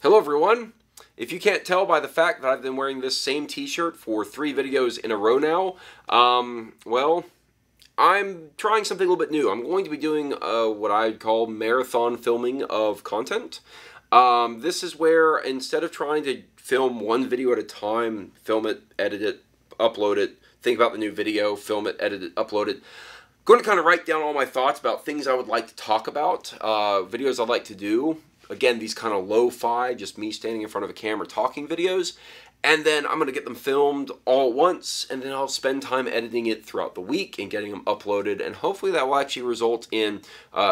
Hello everyone! If you can't tell by the fact that I've been wearing this same t-shirt for 3 videos in a row now, well, I'm trying something a little bit new. I'm going to be doing what I'd call marathon filming of content. This is where instead of trying to film one video at a time, film it, edit it, upload it, think about the new video, film it, edit it, upload it, I'm going to kind of write down all my thoughts about things I would like to talk about, videos I'd like to do. Again, these kind of lo-fi, just me standing in front of a camera talking videos. And then I'm going to get them filmed all at once, and then I'll spend time editing it throughout the week and getting them uploaded. And hopefully that will actually result in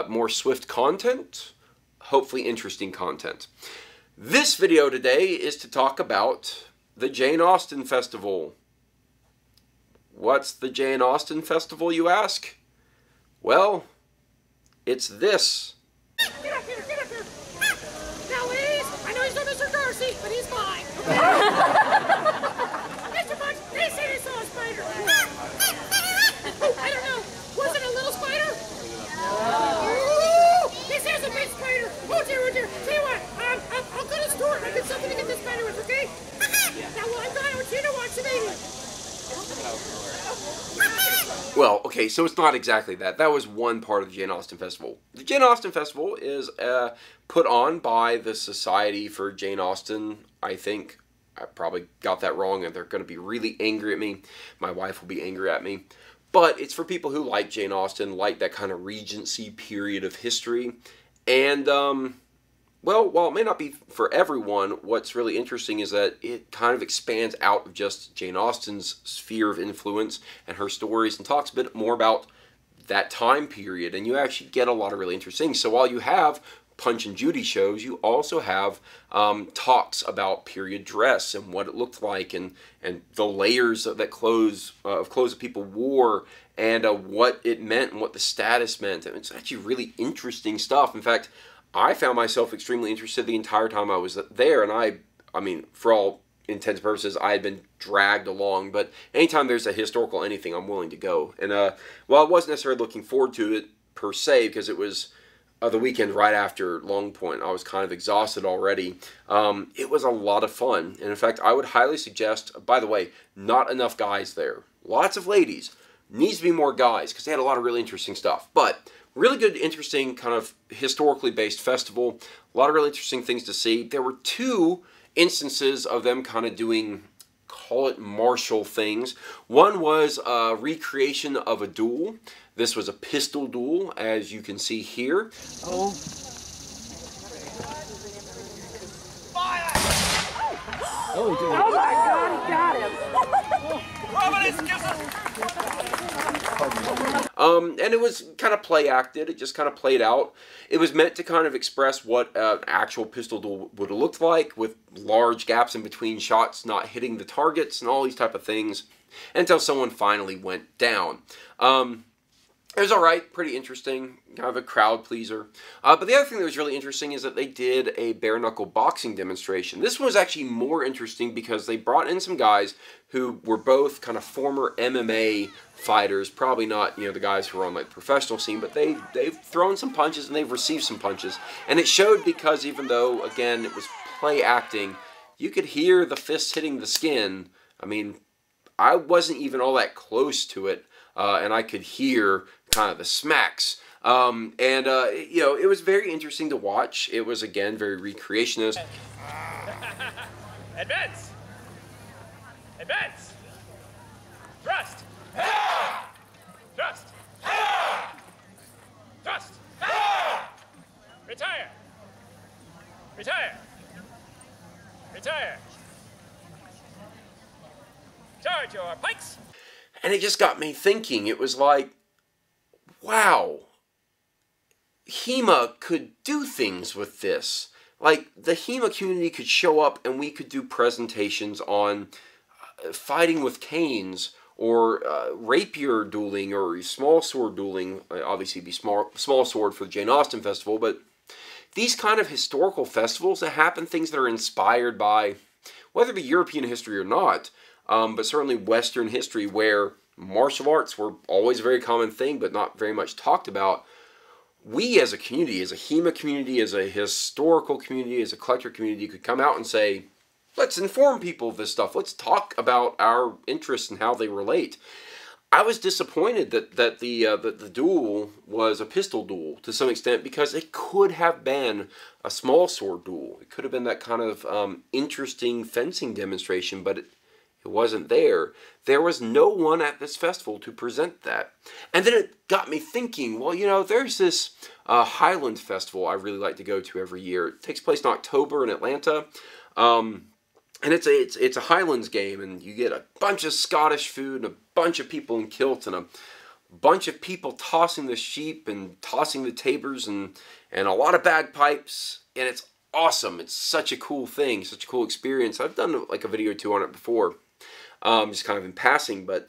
more swift content, hopefully interesting content. This video today is to talk about the Jane Austen Festival. What's the Jane Austen Festival, you ask? Well, it's this. Get up here, get up here! Now, Liz, I know he's not Mr. Darcy, but he's mine. Mr. Bunch, they said they saw a spider. I don't know. Was it a little spider? Ooh, they said it's a big spider. Oh dear, oh dear. Tell you what, I'll go to the store and I'll get something to get this spider with, okay? Now, while I'm gone, I want you to watch the baby. Well, okay, so it's not exactly that. That was one part of the Jane Austen Festival. The Jane Austen Festival is put on by the Society for Jane Austen, I think. I probably got that wrong, and they're going to be really angry at me. My wife will be angry at me. But it's for people who like Jane Austen, like that kind of Regency period of history. And, well, while it may not be for everyone, what's really interesting is that it kind of expands out of just Jane Austen's sphere of influence and her stories and talks a bit more about that time period. And you actually get a lot of really interesting things. So while you have Punch and Judy shows, you also have talks about period dress and what it looked like and the layers of clothes that people wore and what it meant and what the status meant. And it's actually really interesting stuff. In fact, I found myself extremely interested the entire time I was there, and I mean, for all intents and purposes, I had been dragged along, but anytime there's a historical anything, I'm willing to go. And while I wasn't necessarily looking forward to it per se, because it was the weekend right after Long Point, I was kind of exhausted already, it was a lot of fun. And in fact, I would highly suggest, by the way, not enough guys there. Lots of ladies. Needs to be more guys, because they had a lot of really interesting stuff. But really good, interesting, kind of historically based festival. A lot of really interesting things to see. There were 2 instances of them kind of doing, call it martial things. One was a recreation of a duel. This was a pistol duel, as you can see here. Oh. Fire! Oh my God, he got him! And it was kind of play acted. It just kind of played out. It was meant to kind of express what an actual pistol duel would have looked like, with large gaps in between shots not hitting the targets and all these type of things, until someone finally went down. It was alright, pretty interesting, kind of a crowd pleaser. But the other thing that was really interesting is that they did a bare-knuckle boxing demonstration. This one was actually more interesting because they brought in some guys who were both kind of former MMA fighters, probably not, you know, the guys who were on like the professional scene, but they've thrown some punches and they've received some punches. And it showed because even though, again, it was play acting, you could hear the fists hitting the skin. I mean, I wasn't even all that close to it, and I could hear kind of the smacks. You know, it was very interesting to watch. It was, again, very recreationist. Advance! Advance! Thrust! Thrust! Thrust! Retire! Retire! Retire! Charge your pikes! And it just got me thinking. It was like, wow, HEMA could do things with this. Like, the HEMA community could show up and we could do presentations on fighting with canes, or rapier dueling, or small sword dueling. Obviously it'd be small sword for the Jane Austen Festival, but these kind of historical festivals that happen, things that are inspired by, whether it be European history or not, but certainly Western history, where martial arts were always a very common thing, but not very much talked about. we as a community, as a HEMA community, as a historical community, as a collector community, could come out and say, let's inform people of this stuff. Let's talk about our interests and how they relate. I was disappointed that the duel was a pistol duel to some extent, because it could have been a small sword duel. It could have been that kind of interesting fencing demonstration, but it wasn't there. There was no one at this festival to present that. And then it got me thinking, well, you know, there's this Highland Festival I really like to go to every year. It takes place in October in Atlanta. And it's a Highlands game, and you get a bunch of Scottish food and a bunch of people in kilts and a bunch of people tossing the sheep and tossing the tabors and a lot of bagpipes, and it's awesome. It's such a cool thing, such a cool experience. I've done like a video or two on it before, just kind of in passing, but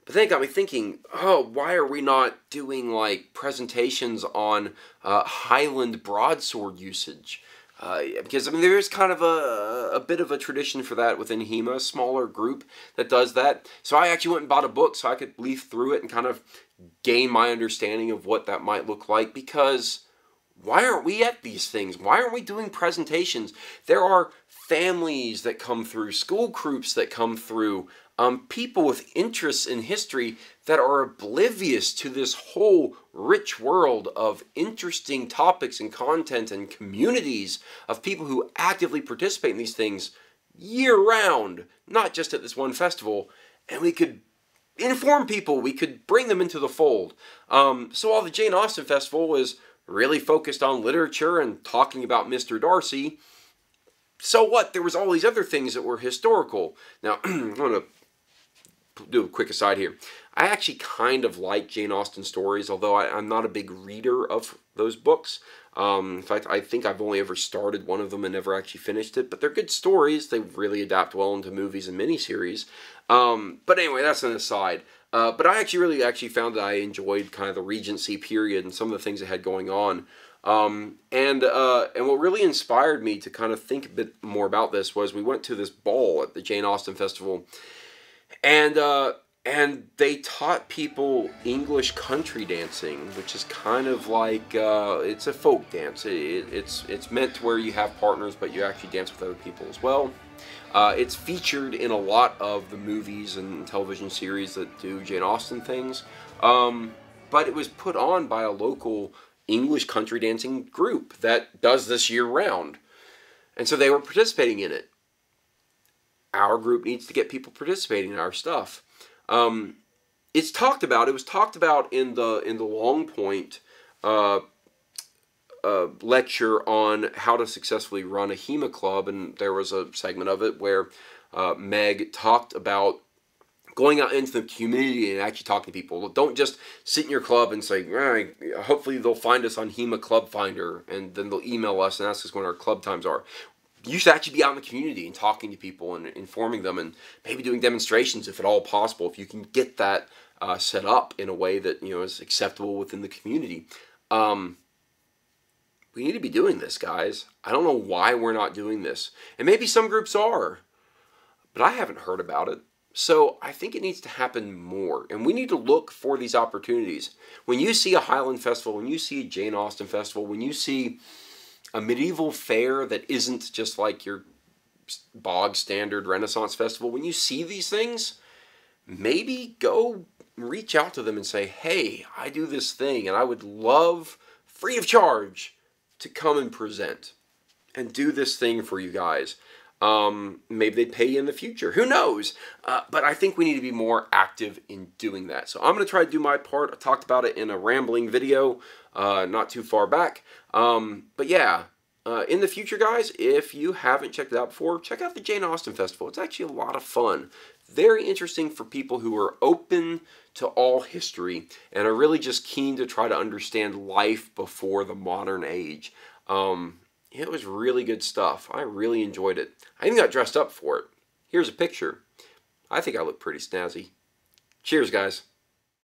then it got me thinking, oh, why are we not doing like presentations on Highland broadsword usage? Because, I mean, there is kind of a bit of a tradition for that within HEMA, a smaller group that does that. So I actually went and bought a book so I could leaf through it and kind of gain my understanding of what that might look like. Because why aren't we at these things? Why aren't we doing presentations? There are families that come through, school groups that come through, people with interests in history that are oblivious to this whole rich world of interesting topics and content and communities of people who actively participate in these things year-round, not just at this one festival. And we could inform people, we could bring them into the fold. So while the Jane Austen Festival was really focused on literature and talking about Mr. Darcy, so what? There was all these other things that were historical. Now, I'm going to do a quick aside here. I actually kind of like Jane Austen stories, although I'm not a big reader of those books. In fact, I think I've only ever started one of them and never actually finished it. But they're good stories. They really adapt well into movies and miniseries. But anyway, that's an aside. But I actually really found that I enjoyed kind of the Regency period and some of the things it had going on. And what really inspired me to kind of think a bit more about this was we went to this ball at the Jane Austen Festival. And they taught people English country dancing, which is kind of like, it's a folk dance. It's meant to where you have partners, but you actually dance with other people as well. It's featured in a lot of the movies and television series that do Jane Austen things. But it was put on by a local English country dancing group that does this year-round. And so they were participating in it. Our group needs to get people participating in our stuff. It's talked about. It was talked about in the Long Point lecture on how to successfully run a HEMA club, and there was a segment of it where Meg talked about going out into the community and actually talking to people. Don't just sit in your club and say, hopefully they'll find us on HEMA Club Finder, and then they'll email us and ask us when our club times are. You should actually be out in the community and talking to people and informing them, and maybe doing demonstrations if at all possible, if you can get that set up in a way that, you know, is acceptable within the community. We need to be doing this, guys. I don't know why we're not doing this. And maybe some groups are, but I haven't heard about it. So I think it needs to happen more, and we need to look for these opportunities. When you see a Highland Festival, when you see a Jane Austen Festival, when you see a medieval fair that isn't just like your bog standard Renaissance festival, when you see these things, maybe go reach out to them and say, hey, I do this thing and I would love, free of charge, to come and present and do this thing for you guys. Maybe they'd pay you in the future. Who knows? But I think we need to be more active in doing that. So I'm going to try to do my part. I talked about it in a rambling video not too far back. But yeah, in the future, guys, if you haven't checked it out before, check out the Jane Austen Festival. It's actually a lot of fun. Very interesting for people who are open to all history and are really just keen to try to understand life before the modern age. It was really good stuff. I really enjoyed it. I even got dressed up for it. Here's a picture. I think I look pretty snazzy. Cheers, guys.